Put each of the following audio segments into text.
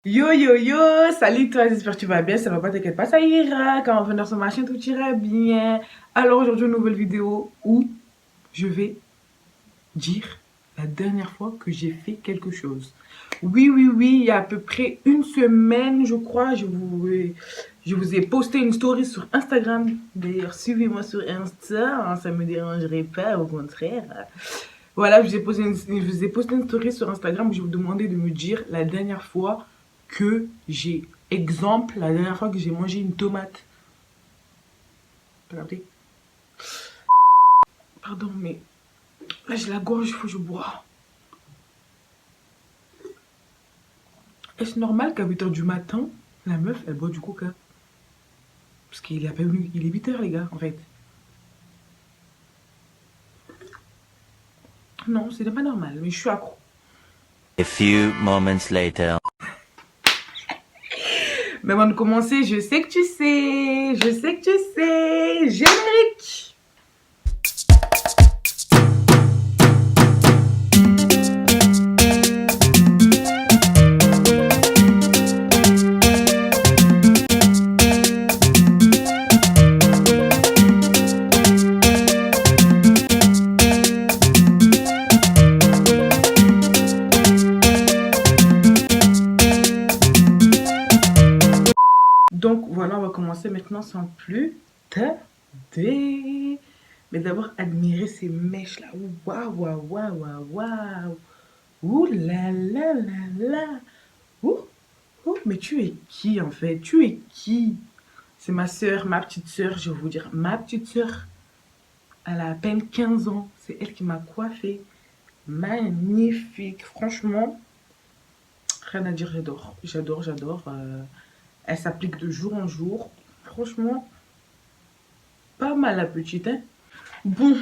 Yo yo yo, salut toi, j'espère que tu vas bien, ça va pas, t'inquiète pas, ça ira, quand on va venir sur ma chaîne, tout ira bien. Alors aujourd'hui, une nouvelle vidéo où je vais dire la dernière fois que j'ai fait quelque chose. Oui, oui, oui, il y a à peu près une semaine, je crois, je vous ai posté une story sur Instagram. D'ailleurs, suivez-moi sur Insta, hein, ça me dérangerait pas, au contraire. Voilà, je vous ai posté une story sur Instagram où je vous demandais de me dire la dernière fois que j'ai, exemple, la dernière fois que j'ai mangé une tomate. Regardez. Pardon, mais là j'ai la gorge, il faut que je bois. Est-ce normal qu'à 8 h du matin, la meuf, elle boit du coca? Parce qu'il est à peine, il est 8 h les gars, en fait. Non, c'est pas normal, mais je suis accro. A few moments later. Mais avant de commencer, je sais que tu sais, générique. Donc voilà, on va commencer maintenant sans plus tarder. Mais d'abord, admirer ces mèches là. Waouh, waouh, waouh, waouh, waouh. Ouh là là là là. Ouh, ouh, mais tu es qui en fait? Tu es qui? C'est ma soeur, ma petite soeur, je vais vous dire. Ma petite soeur, elle a à peine 15 ans. C'est elle qui m'a coiffée. Magnifique. Franchement, rien à dire, j'adore. J'adore, j'adore. Elle s'applique de jour en jour. Franchement, pas mal la petite, hein. Bon,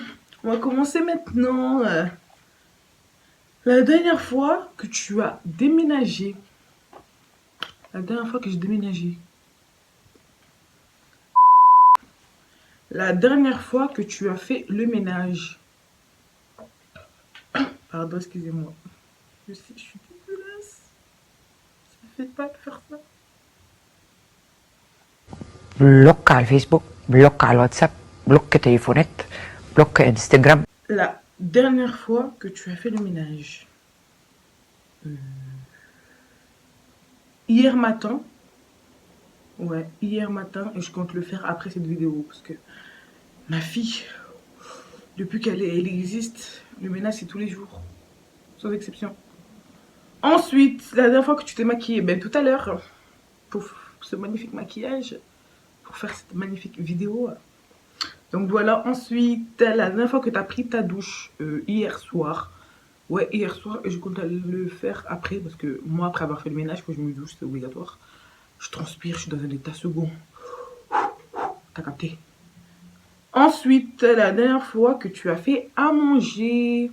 on va commencer maintenant. La dernière fois que tu as déménagé. La dernière fois que j'ai déménagé. La dernière fois que tu as fait le ménage. Pardon, excusez-moi. Je sais, je suis dégueulasse. Ça ne fait pas de faire ça. بلوك على الفيسبوك، بلوك على الواتساب، بلوك تليفونات، بلوك انستجرام. La dernière fois que tu as fait le ménage. Hier matin. Ouais, hier matin. Et je compte le faire après cette vidéo. Parce que ma fille, depuis elle existe, le ménage c'est tous les jours. Sans exception. Ensuite, la dernière fois que tu t'es maquillée, ben tout à l'heure, pour ce magnifique maquillage, pour faire cette magnifique vidéo. Donc voilà, ensuite, la dernière fois que tu as pris ta douche, hier soir. Ouais, hier soir, et je compte le faire après, parce que moi, après avoir fait le ménage, quand je me douche, c'est obligatoire. Je transpire, je suis dans un état second. T'as capté? Ensuite, la dernière fois que tu as fait à manger,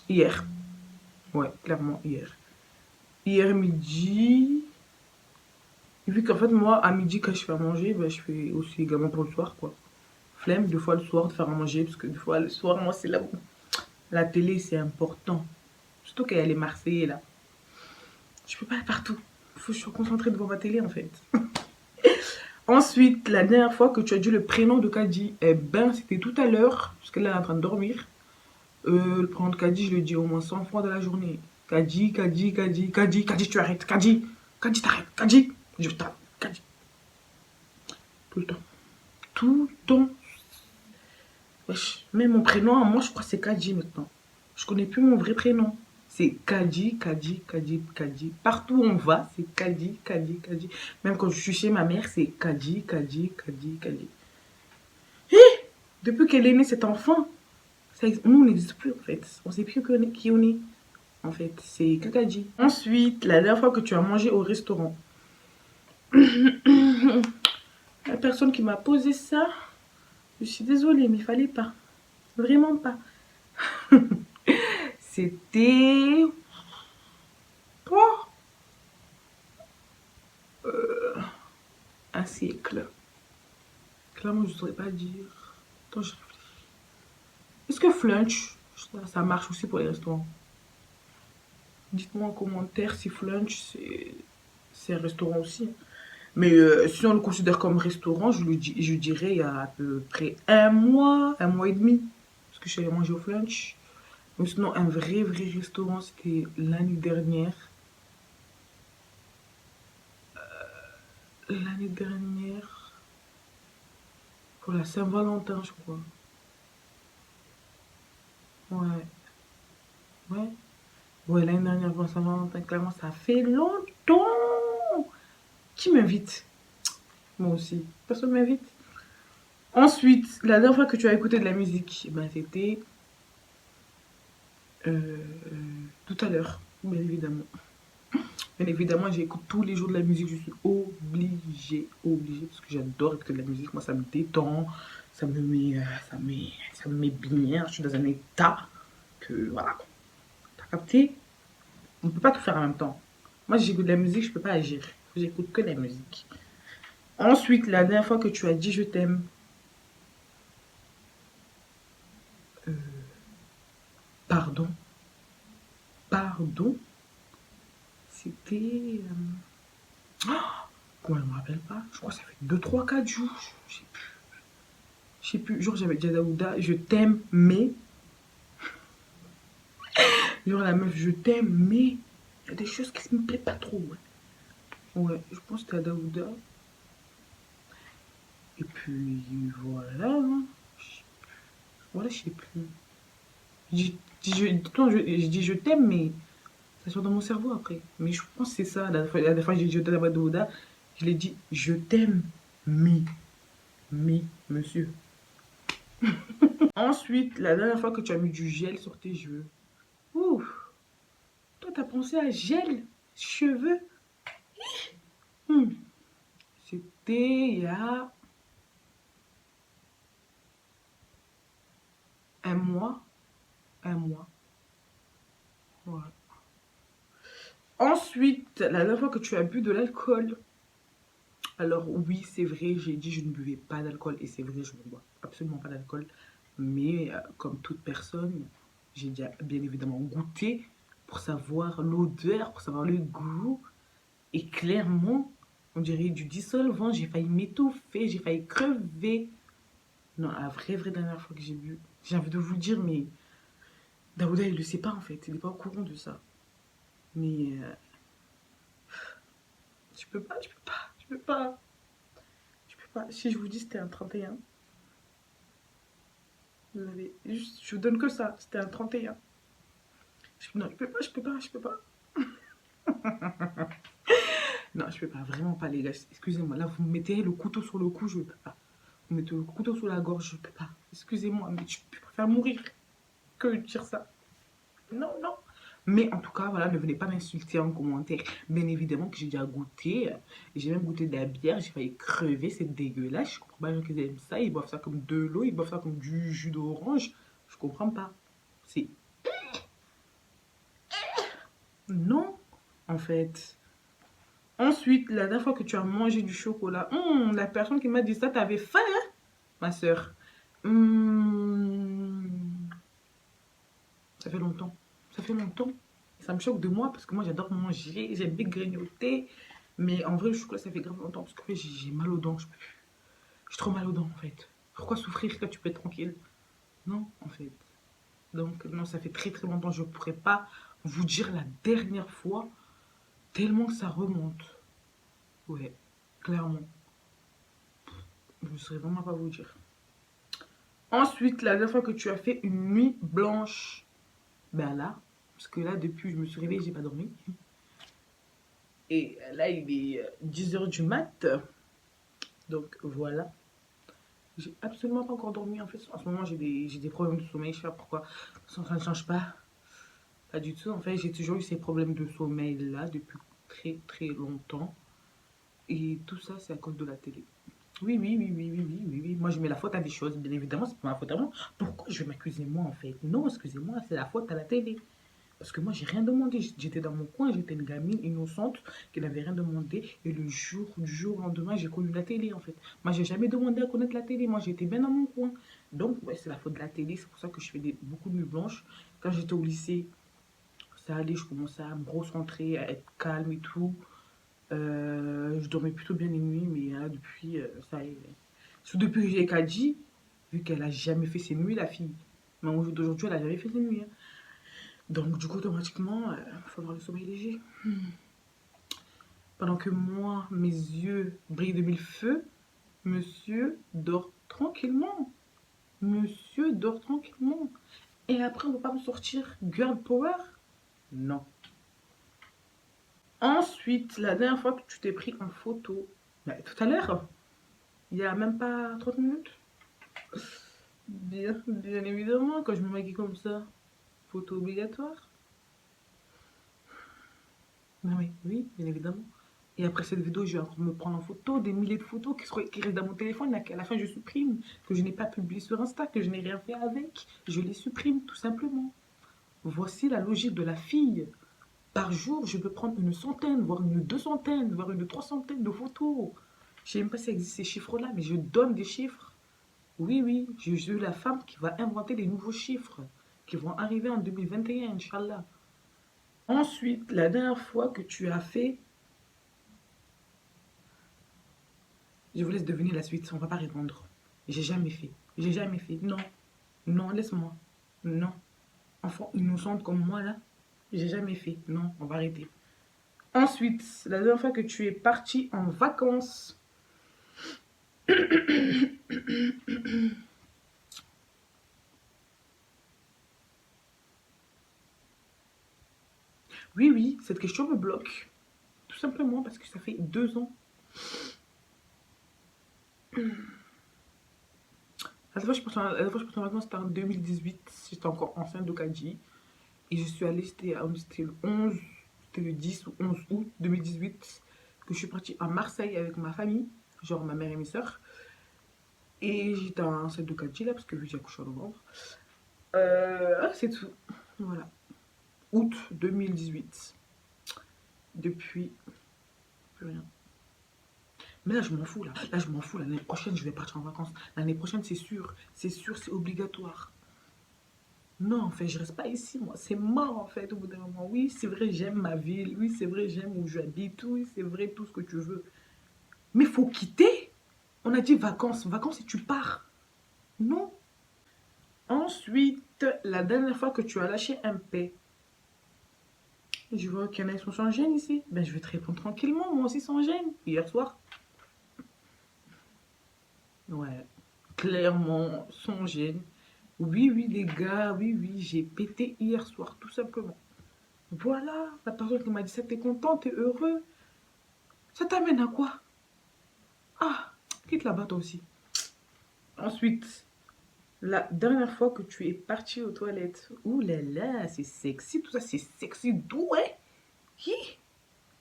hier. Ouais, clairement, hier. Hier midi. Vu qu'en fait, moi, à midi, quand je fais à manger, ben, je fais aussi également pour le soir, quoi. Flemme, deux fois le soir, de faire à manger, parce que deux fois le soir, moi, c'est là où la télé, c'est important. Surtout qu'il y a les Marseillais, là. Je peux pas aller partout. Il faut que je sois concentrée devant ma télé, en fait. Ensuite, la dernière fois que tu as dit le prénom de Kadi, eh ben, c'était tout à l'heure, parce qu'elle est en train de dormir. Le prénom de Kadi, je le dis au moins 100 fois dans la journée. Kadi, Kadi, Kadi, Kadi, Kadi, tu arrêtes. Kadi, Kadi, t'arrêtes. Kadi, je t'arrête. Kadi. Tout le temps. Tout le temps. Wesh. Même mon prénom, moi, je crois que c'est Kadi maintenant. Je connais plus mon vrai prénom. C'est Kadi, Kadi, Kadi, Kadi. Partout où on va, c'est Kadi, Kadi, Kadi. Même quand je suis chez ma mère, c'est Kadi, Kadi, Kadi, Kadi. Depuis qu'elle est née, cet enfant, nous, on n'existe plus en fait. On sait plus qui on est. En fait, c'est Kakadi. Ensuite, la dernière fois que tu as mangé au restaurant. La personne qui m'a posé ça, je suis désolée, mais il fallait pas. Vraiment pas. C'était... Oh, un siècle. Clairement, je ne saurais pas dire. Attends, je réfléchis. Est-ce que Flunch, ça marche aussi pour les restaurants? Dites-moi en commentaire si Flunch, c'est un restaurant aussi. Mais si on le considère comme restaurant, je dirais il y a à peu près un mois et demi. Parce que je suis allée manger au French. Mais sinon, un vrai restaurant, c'était l'année dernière. L'année dernière, pour la Saint-Valentin, je crois. Ouais, ouais. Ouais, l'année dernière pour la Saint-Valentin, clairement, ça fait longtemps. Qui m'invite? Moi aussi. Personne m'invite. Ensuite, la dernière fois que tu as écouté de la musique, eh ben, c'était euh, tout à l'heure, bien évidemment. Bien évidemment, j'écoute tous les jours de la musique, je suis obligée, parce que j'adore écouter de la musique. Moi, ça me détend, ça me met bien. Je suis dans un état que, voilà, t'as capté? On ne peut pas tout faire en même temps. Moi, si j'écoute de la musique, je peux pas agir. J'écoute que la musique. Ensuite, la dernière fois que tu as dit je t'aime, euh, pardon, pardon, c'était... Comment je me rappelle pas? Je crois que ça fait 2 3 4 jours. Je sais plus. Genre, j'avais dit à Daouda, je t'aime, mais. Genre, la meuf, je t'aime, mais. Il y a des choses qui me plaisent pas trop. Ouais, je pense que c'était à Daouda. Et puis, voilà. Hein. Voilà, je sais plus. Je dis je t'aime, mais ça sort dans mon cerveau après. Mais je pense que c'est ça. La dernière fois que j'ai dit je t'aime à Daouda, je l'ai dit je t'aime, mais, monsieur. Ensuite, la dernière fois que tu as mis du gel sur tes cheveux. Ouh, toi, t'as pensé à gel cheveux? Hmm. C'était il y a un mois. Un mois. Ouais. Ensuite, la dernière fois que tu as bu de l'alcool. Alors oui, c'est vrai, j'ai dit je ne buvais pas d'alcool. Et c'est vrai, je ne bois absolument pas d'alcool. Mais comme toute personne, j'ai déjà bien évidemment goûté pour savoir l'odeur, pour savoir le goût. Et clairement, on dirait du dissolvant. J'ai failli m'étouffer, j'ai failli crever. Non, la vraie dernière fois que j'ai bu, j'ai envie de vous le dire, mais Daouda, il le sait pas en fait. Il n'est pas au courant de ça. Mais je peux pas, je peux pas, je peux pas, je peux pas. Si je vous dis c'était un 31, vous avez juste, je vous donne que ça. C'était un 31. Non, je peux pas, je peux pas, je peux pas. Non, je peux pas, vraiment pas, les gars. Excusez-moi, là, vous me mettez le couteau sur le cou, je peux pas. Vous mettez le couteau sur la gorge, je peux pas. Excusez-moi, mais je préfère mourir que dire ça. Non, non. Mais en tout cas, voilà, ne venez pas m'insulter en commentaire. Bien évidemment que j'ai déjà goûté. J'ai même goûté de la bière. J'ai failli crever. C'est dégueulasse. Je comprends pas les gens qui aiment ça. Ils boivent ça comme de l'eau. Ils boivent ça comme du jus d'orange. Je comprends pas. C'est non, en fait. Ensuite, la dernière fois que tu as mangé du chocolat, la personne qui m'a dit ça, t'avais faim, hein, ma soeur. Ça fait longtemps. Ça fait longtemps. Ça me choque de moi parce que moi j'adore manger, j'aime bien grignoter. Mais en vrai, le chocolat, ça fait grave longtemps parce que j'ai mal aux dents. J'ai trop mal aux dents en fait. Pourquoi souffrir quand tu peux être tranquille? Non, en fait. Donc, non, ça fait très longtemps. Je ne pourrais pas vous dire la dernière fois tellement que ça remonte. Ouais, clairement. Je ne saurais vraiment pas vous dire. Ensuite, la dernière fois que tu as fait une nuit blanche, ben là, parce que là, depuis, je me suis réveillée, j'ai pas dormi. Et là, il est 10 h du mat. Donc voilà. J'ai absolument pas encore dormi en fait. En ce moment, j'ai des problèmes de sommeil. Je sais pas pourquoi. Ça ne change pas. Pas du tout. En fait, j'ai toujours eu ces problèmes de sommeil là depuis très longtemps. Et tout ça, c'est à cause de la télé. Oui. Moi, je mets la faute à des choses. Bien évidemment, c'est pas ma faute à moi. Pourquoi je vais m'accuser moi en fait? Non, excusez-moi, c'est la faute à la télé. Parce que moi, j'ai rien demandé. J'étais dans mon coin, j'étais une gamine innocente qui n'avait rien demandé. Et du jour au lendemain, j'ai connu la télé, en fait. Moi, j'ai jamais demandé à connaître la télé. Moi, j'étais bien dans mon coin. Donc, ouais, c'est la faute de la télé. C'est pour ça que je fais beaucoup de nuits blanches. Quand j'étais au lycée, ça allait, je commençais à me recentrer, à être calme et tout. Je dormais plutôt bien les nuits, mais là, depuis, ça y est. Surtout depuis que j'ai Kadji, vu qu'elle a jamais fait ses nuits, la fille. Mais au jour d'aujourd'hui, elle a jamais fait ses nuits, hein. Donc, du coup, automatiquement, il faut avoir le sommeil léger. Pendant que moi, mes yeux brillent de mille feux, monsieur dort tranquillement. Monsieur dort tranquillement. Et après, on va pas me sortir girl power? Non. Ensuite, la dernière fois que tu t'es pris en photo, bah, tout à l'heure, il y a même pas 30 minutes. Bien évidemment, quand je me maquille comme ça, photo obligatoire. Non mais oui, bien évidemment. Et après cette vidéo, je vais encore me prendre en photo, des milliers de photos qui restent dans mon téléphone, à la fin je supprime, que je n'ai pas publié sur Insta, que je n'ai rien fait avec, je les supprime tout simplement. Voici la logique de la fille. Par jour, je peux prendre une centaine, voire une 200, voire une 300 de photos. Je sais même pas si existe ces chiffres-là, mais je donne des chiffres. Oui, oui, je suis la femme qui va inventer des nouveaux chiffres qui vont arriver en 2021, Inch'Allah. Ensuite, la dernière fois que tu as fait, je vous laisse deviner la suite, on va pas répondre. J'ai jamais fait. J'ai jamais fait. Non. Non, laisse-moi. Non. Enfant innocente comme moi là, j'ai jamais fait. Non, on va arrêter. Ensuite, la dernière fois que tu es parti en vacances. Oui, oui, cette question me bloque. Tout simplement parce que ça fait 2 ans. La dernière fois que je suis partie en vacances, c'était en 2018. J'étais encore enceinte de Kadji. Et je suis allée, c'était le 11, c'était le 10 ou 11 août 2018 que je suis partie à Marseille avec ma famille, genre ma mère et mes soeurs. Et j'étais enceinte de Kadji là, parce que j'ai accouché en novembre. C'est tout. Voilà. Août 2018. Depuis, plus rien. Mais là, je m'en fous, là. Là, je m'en fous. L'année prochaine, je vais partir en vacances. L'année prochaine, c'est sûr. C'est sûr, c'est obligatoire. Non, en fait, je reste pas ici, moi. C'est mort, en fait, au bout d'un moment. Oui, c'est vrai, j'aime ma ville. Oui, c'est vrai, j'aime où j'habite. Oui, c'est vrai, tout ce que tu veux. Mais faut quitter. On a dit vacances. Vacances et tu pars. Non. Ensuite, la dernière fois que tu as lâché un paix, je vois qu'il y en a qui sont sans gêne ici. Ben, je vais te répondre tranquillement, moi aussi sans gêne. Hier soir. Ouais, clairement, sans gêne. Oui, oui, les gars, oui, oui, j'ai pété hier soir, tout simplement. Voilà, la personne qui m'a dit ça, t'es content, t'es heureux. Ça t'amène à quoi? Ah, quitte là-bas toi aussi. Ensuite, la dernière fois que tu es parti aux toilettes. Ouh là là, c'est sexy, tout ça, c'est sexy, d'où, ouais? Hi,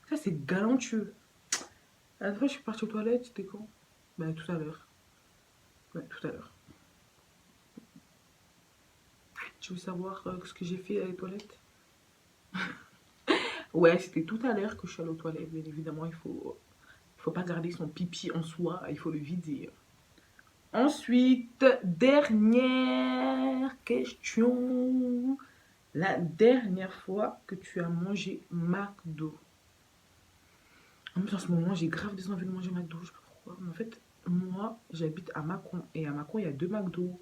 ça, c'est galantueux. La dernière fois que je suis partie aux toilettes, c'était quand? Ben, tout à l'heure. Ouais, tout à l'heure. Tu veux savoir ce que j'ai fait à les toilettes? Ouais, c'était tout à l'heure que je suis allée aux toilettes. Bien évidemment, il faut pas garder son pipi en soi, il faut le vider. Ensuite, dernière question. La dernière fois que tu as mangé McDo. En plus, en ce moment, j'ai grave des envies de manger McDo, je sais pas pourquoi. Mais en fait, moi, j'habite à Mâcon. Et à Mâcon, il y a 2 McDo.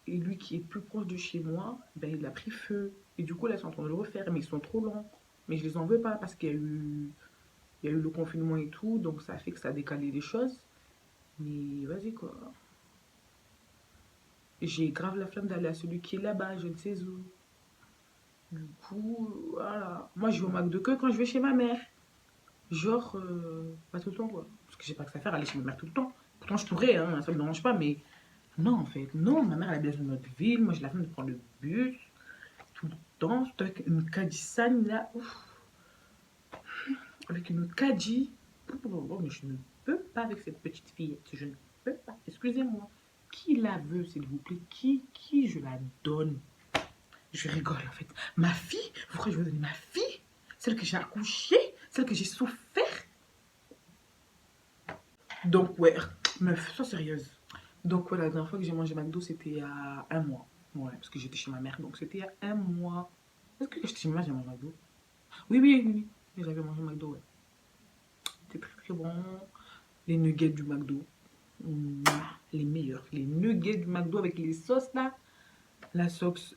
Et lui qui est plus proche de chez moi, ben, il a pris feu. Et du coup, là, ils sont en train de le refaire, mais ils sont trop lents. Mais je les en veux pas parce qu'il y a eu le confinement et tout, donc ça a fait que ça a décalé les choses. Mais vas-y quoi. J'ai grave la flamme d'aller à celui qui est là-bas, je ne sais où. Du coup, voilà. Moi, je vais au McDo que quand je vais chez ma mère. Genre, pas tout le temps quoi. Parce que j'ai pas que ça à faire aller chez ma mère tout le temps. Pourtant, je pourrais, hein, ça me dérange pas, mais non, en fait, non. Ma mère, elle habite dans une autre ville. Moi, j'ai la flemme de prendre le bus tout le temps, surtout avec une Cadissan là. Ouf. Avec une Caddy. Oh, mais je ne peux pas avec cette petite fillette. Je ne peux pas. Excusez-moi. Qui la veut, s'il vous plaît? Qui je la donne? Je rigole, en fait. Ma fille? Pourquoi je veux donner ma fille? Celle que j'ai accouchée? Celle que j'ai souffert? Donc, ouais, meuf, sois sérieuse. Donc, voilà, la dernière fois que j'ai mangé McDo, c'était il y a un mois. Ouais, parce que j'étais chez ma mère, donc c'était il y a un mois. Est-ce que j'étais chez ma mère, j'ai mangé McDo? Oui, oui, oui, oui. J'avais mangé McDo, ouais. très bon. Les nuggets du McDo. Les meilleurs. Les nuggets du McDo avec les sauces là. La sauce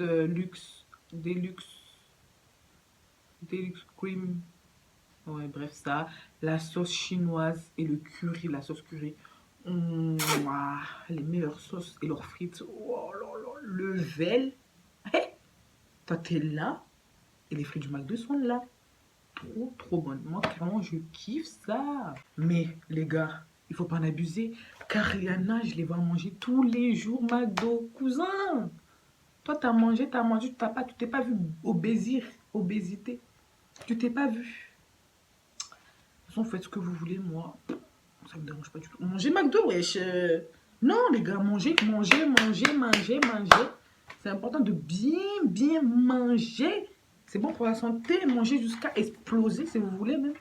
luxe, Deluxe cream. Ouais, bref, ça. La sauce chinoise et le curry, la sauce curry. Les meilleures sauces et leurs frites. Oh là là, le vel. Hey, toi, t'es là. Et les frites du McDo sont là. Trop, trop bonnes. Moi, clairement, je kiffe ça. Mais, les gars, il faut pas en abuser. Car Rihanna, je les vois manger tous les jours, McDo. Cousin, toi, t'as mangé, tu t'es pas vu obésité. Tu t'es pas vu. De toute façon, faites ce que vous voulez, moi. Ça me dérange pas du tout. Manger McDo, wesh. Non, les gars, manger. C'est important de bien manger. C'est bon pour la santé. Manger jusqu'à exploser, si vous voulez même.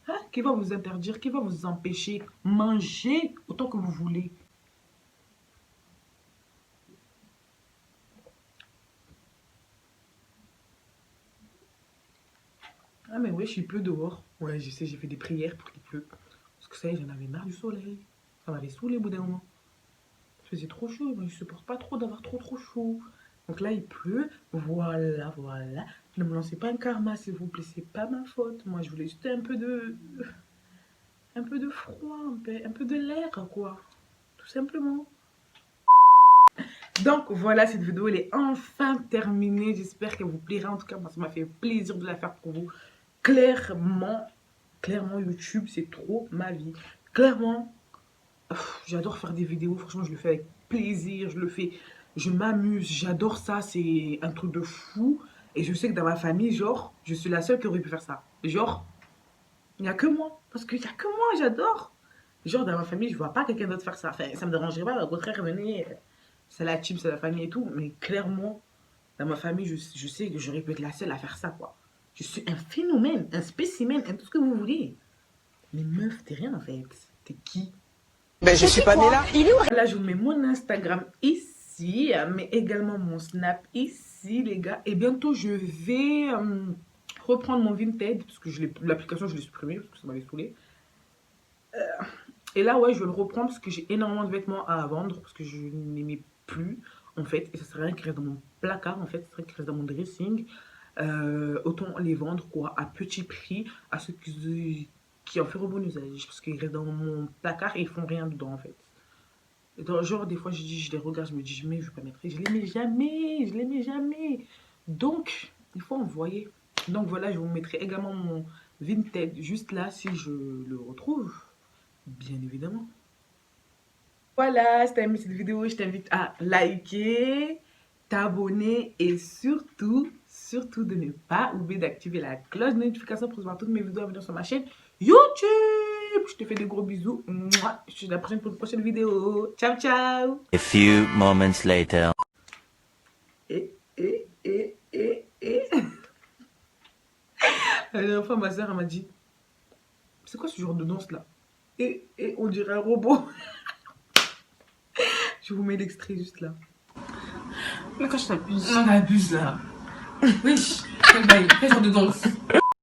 Hein? Qui va vous interdire? Qui va vous empêcher? Manger autant que vous voulez. Ah mais ouais, il pleut dehors. Ouais, je sais, j'ai fait des prières pour qu'il pleut. Parce que ça y est, j'en avais marre du soleil. Ça m'avait saoulé au bout d'un moment. Il faisait trop chaud, moi je supporte pas trop d'avoir trop chaud. Donc là, il pleut. Voilà. Ne me lancez pas un karma, s'il vous plaît. C'est pas ma faute. Moi, je voulais juste un peu de froid, un peu de l'air, quoi. Tout simplement. Donc voilà, cette vidéo, elle est enfin terminée. J'espère qu'elle vous plaira. En tout cas, moi, ça m'a fait plaisir de la faire pour vous. Clairement, YouTube, c'est trop ma vie. Clairement, j'adore faire des vidéos. Franchement, je le fais avec plaisir. Je m'amuse. J'adore ça. C'est un truc de fou. Et je sais que dans ma famille, genre, je suis la seule qui aurait pu faire ça. Genre, il n'y a que moi. Parce qu'il n'y a que moi, j'adore. Genre, dans ma famille, je vois pas quelqu'un d'autre faire ça. Enfin, ça me dérangerait pas. Au contraire, venez, c'est la team, c'est la famille et tout. Mais clairement, dans ma famille, je sais que j'aurais pu être la seule à faire ça, quoi. Je suis un phénomène, un spécimen, tout ce que vous voulez. Mais meuf, t'es rien en fait. T'es qui? Ben, je suis pas née là. Là, je vous mets mon Instagram ici, mais également mon Snap ici, les gars. Et bientôt, je vais reprendre mon Vinted, parce que l'application, je l'ai supprimée, parce que ça m'avait saoulé. Et là, ouais, je vais le reprendre, parce que j'ai énormément de vêtements à vendre, parce que je n'aimais plus, en fait. Et ça serait rien qui reste dans mon placard, en fait. Ça serait rien qui reste dans mon dressing. Autant les vendre, quoi, à petit prix, à ceux qui en feront bon usage, parce qu'ils restent dans mon placard et ils font rien dedans, en fait. Genre, des fois, je les regarde, je me dis, mais je vais pas mettre. Je les mets jamais. Donc, il faut envoyer. Donc, voilà, je vous mettrai également mon Vinted juste là, si je le retrouve. Bien évidemment. Voilà, si t'as aimé cette vidéo, je t'invite à liker, t'abonner et surtout de ne pas oublier d'activer la cloche de notification pour voir toutes mes vidéos à venir sur ma chaîne YouTube. Je te fais des gros bisous. Mouah. Je te dis à la prochaine pour une prochaine vidéo. Ciao, ciao. A few moments later. La dernière fois, ma soeur m'a dit, c'est quoi ce genre de danse là? Et on dirait un robot. Je vous mets l'extrait juste là. Mais quand je t'abuse. On abuse là. Wesh, quel genre de danse.